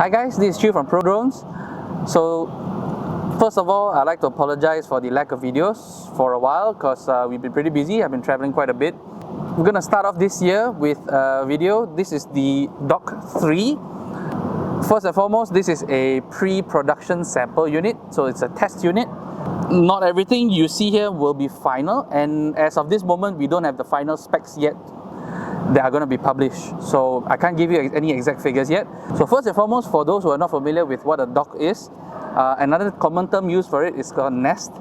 Hi guys, this is Chiu from ProDrones. So first of all, I'd like to apologize for the lack of videos for a while because we've been pretty busy. I've been traveling quite a bit. We're going to start off this year with a video. This is the Dock 3. First and foremost, this is a pre-production sample unit, so it's a test unit. Not everything you see here will be final, and as of this moment, we don't have the final specs yet that are going to be published, so I can't give you any exact figures yet. So first and foremost, for those who are not familiar with what a dock is, another common term used for it is called nest.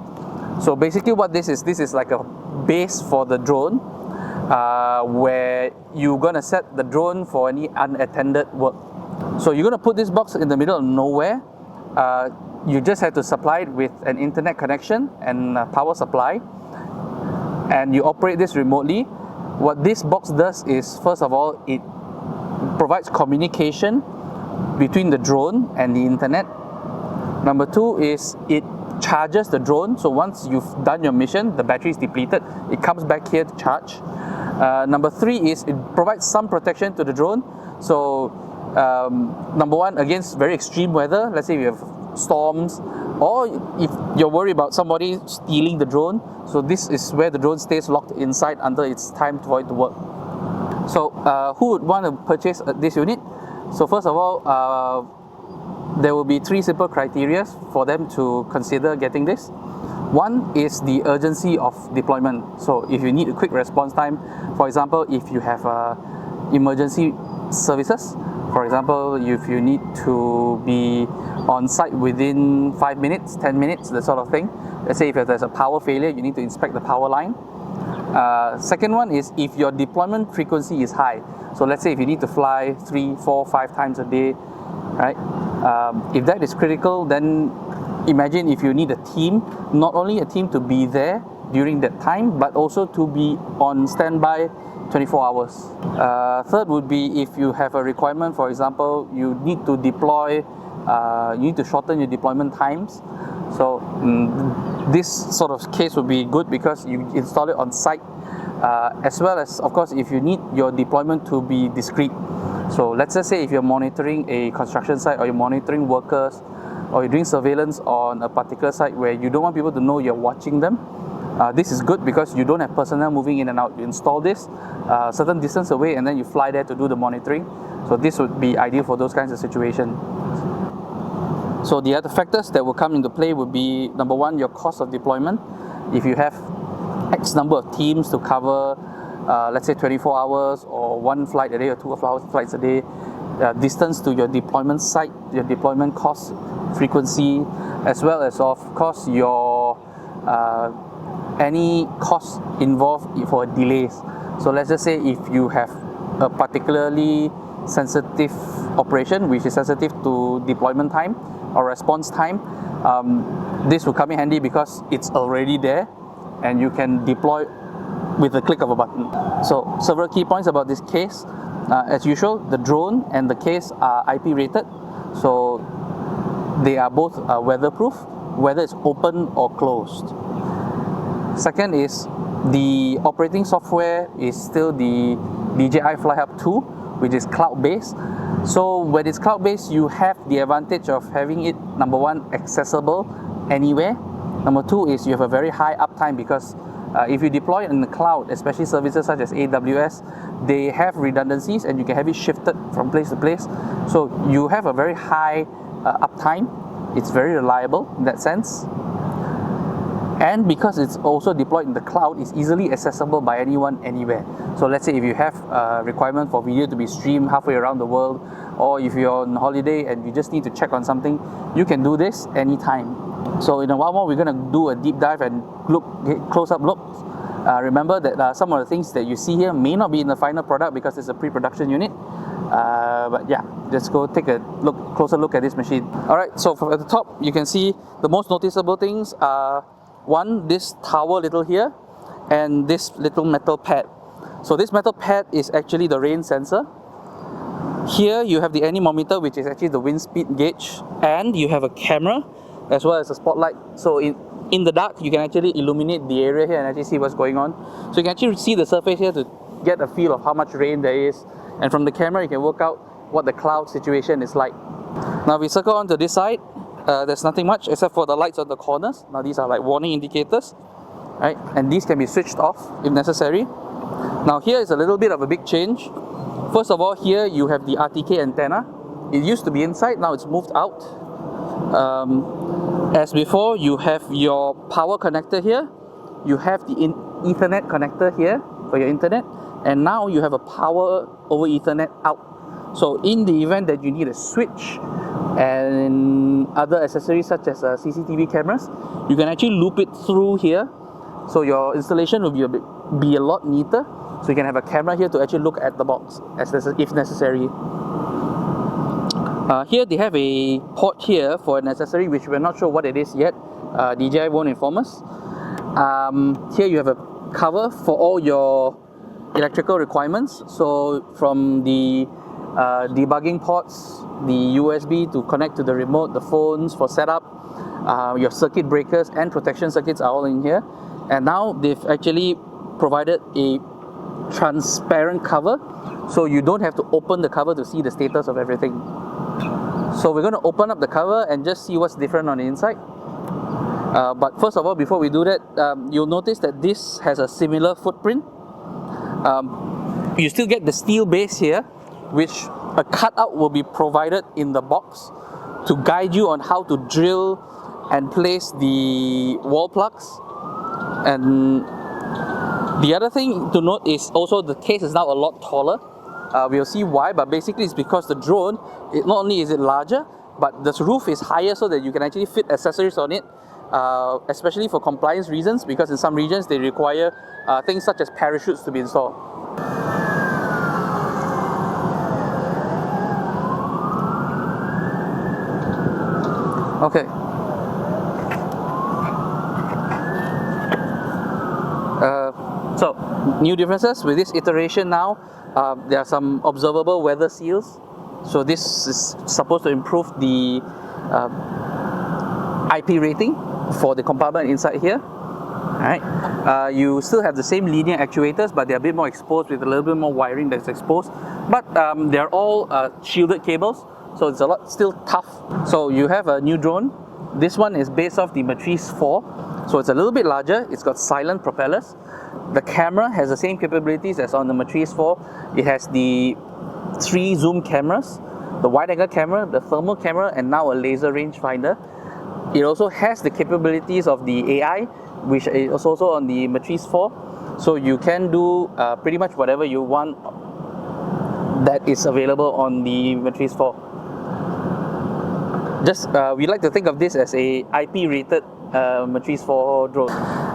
So basically what this is like a base for the drone, where you're going to set the drone for any unattended work. So you're going to put this box in the middle of nowhere. You just have to supply it with an internet connection and a power supply, and you operate this remotely. What this box does is, first of all, it provides communication between the drone and the internet. Number two is it charges the drone. So once you've done your mission, the battery is depleted, it comes back here to charge. Number three is it provides some protection to the drone. So number one, against very extreme weather, let's say you have storms, or if you're worried about somebody stealing the drone, so this is where the drone stays locked inside until it's time for it to work. So who would want to purchase this unit? So first of all, there will be three simple criteria for them to consider getting this. One is the urgency of deployment. So if you need a quick response time, for example, if you have emergency services, for example, if you need to be on site within 5 minutes, 10 minutes, that sort of thing. Let's say if there's a power failure, you need to inspect the power line. Second one is if your deployment frequency is high. So let's say if you need to fly 3, 4, 5 times a day, right? If that is critical, then imagine if you need a team, not only a team to be there during that time, but also to be on standby 24 hours. Third would be if you have a requirement, for example, you need to deploy, you need to shorten your deployment times. So this sort of case would be good because you install it on site, as well as, of course, if you need your deployment to be discreet. So let's just say if you're monitoring a construction site, or you're monitoring workers, or you're doing surveillance on a particular site where you don't want people to know you're watching them. This is good because you don't have personnel moving in and out. You install this certain distance away and then you fly there to do the monitoring. So this would be ideal for those kinds of situations. So the other factors that will come into play would be, number one, your cost of deployment. If you have X number of teams to cover, let's say 24 hours or one flight a day or 2 flights a day, distance to your deployment site, your deployment cost, frequency, as well as, of course, your any cost involved for delays. So let's just say if you have a particularly sensitive operation which is sensitive to deployment time or response time, this will come in handy because it's already there and you can deploy with the click of a button. So several key points about this case. As usual, the drone and the case are IP rated, so they are both weatherproof, whether it's open or closed. Second is the operating software is still the DJI Flyhub 2, which is cloud-based. So when it's cloud-based, you have the advantage of having it, number one, accessible anywhere. Number two is you have a very high uptime because if you deploy it in the cloud, especially services such as AWS, they have redundancies and you can have it shifted from place to place. So you have a very high uptime. It's very reliable in that sense. And because it's also deployed in the cloud, it's easily accessible by anyone, anywhere. So let's say if you have a requirement for video to be streamed halfway around the world, or if you're on holiday and you just need to check on something, you can do this anytime. So in a while more, we're going to do a deep dive and close-up look. Remember that some of the things that you see here may not be in the final product because it's a pre-production unit. But yeah, just go take a closer look at this machine. Alright, so from at the top, you can see the most noticeable things are, one, this tower little here, and this little metal pad. So this metal pad is actually the rain sensor. Here you have the anemometer, which is actually the wind speed gauge, and you have a camera as well as a spotlight. So in the dark, you can actually illuminate the area here and actually see what's going on. So you can actually see the surface here to get a feel of how much rain there is, and from the camera you can work out what the cloud situation is like. Now we circle onto this side. There's nothing much except for the lights on the corners. Now these are like warning indicators, right? And these can be switched off if necessary. Now here is a little bit of a big change. First of all, here you have the RTK antenna. It used to be inside, now it's moved out. As before, you have your power connector here. You have the Ethernet connector here for your internet. And now you have a power over Ethernet out. So in the event that you need a switch and other accessories such as CCTV cameras, you can actually loop it through here. So your installation will be a lot neater. So you can have a camera here to actually look at the box if necessary. Here they have a port here for an accessory which we're not sure what it is yet. DJI won't inform us. Here you have a cover for all your electrical requirements. So from the debugging ports, the USB to connect to the remote, the phones for setup, your circuit breakers and protection circuits are all in here. And now they've actually provided a transparent cover, so you don't have to open the cover to see the status of everything. So we're going to open up the cover and just see what's different on the inside. But first of all, before we do that, you'll notice that this has a similar footprint. You still get the steel base here, which a cutout will be provided in the box to guide you on how to drill and place the wall plugs. And the other thing to note is also the case is now a lot taller. We'll see why, but basically it's because the drone, not only is it larger, but the roof is higher so that you can actually fit accessories on it, especially for compliance reasons, because in some regions they require things such as parachutes to be installed. Okay. So, new differences with this iteration now. There are some observable weather seals. So this is supposed to improve the IP rating for the compartment inside here. Alright. You still have the same linear actuators, but they're a bit more exposed with a little bit more wiring that's exposed. But they're all shielded cables, so it's a lot still tough. So you have a new drone. This one is based off the Matrice 4, so it's a little bit larger. It's got silent propellers. The camera has the same capabilities as on the Matrice 4. It has the 3 zoom cameras, the wide angle camera, the thermal camera, and now a laser rangefinder. It also has the capabilities of the AI, which is also on the Matrice 4. So you can do pretty much whatever you want that is available on the Matrice 4. Just we like to think of this as a IP rated Matrice 4 drone.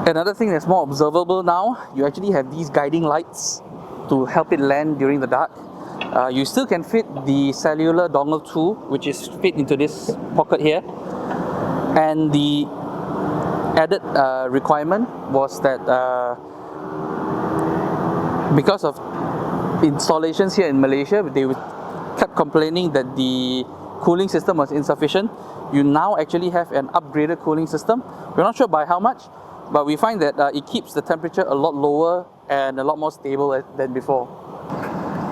Another thing that's more observable now, you actually have these guiding lights to help it land during the dark. You still can fit the cellular dongle 2, which is fit into this pocket here. And the added requirement was that because of installations here in Malaysia, they kept complaining that the cooling system was insufficient. You now actually have an upgraded cooling system. We're not sure by how much, but we find that it keeps the temperature a lot lower and a lot more stable than before.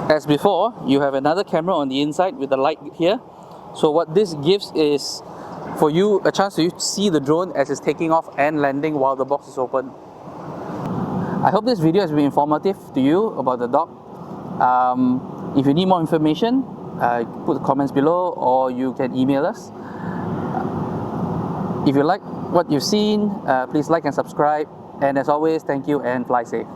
As before, you have another camera on the inside with the light here. So what this gives is for you a chance to see the drone as it's taking off and landing while the box is open. I hope this video has been informative to you about the dock. If you need more information, put the comments below or you can email us. If you like what you've seen, please like and subscribe. And as always, thank you and fly safe.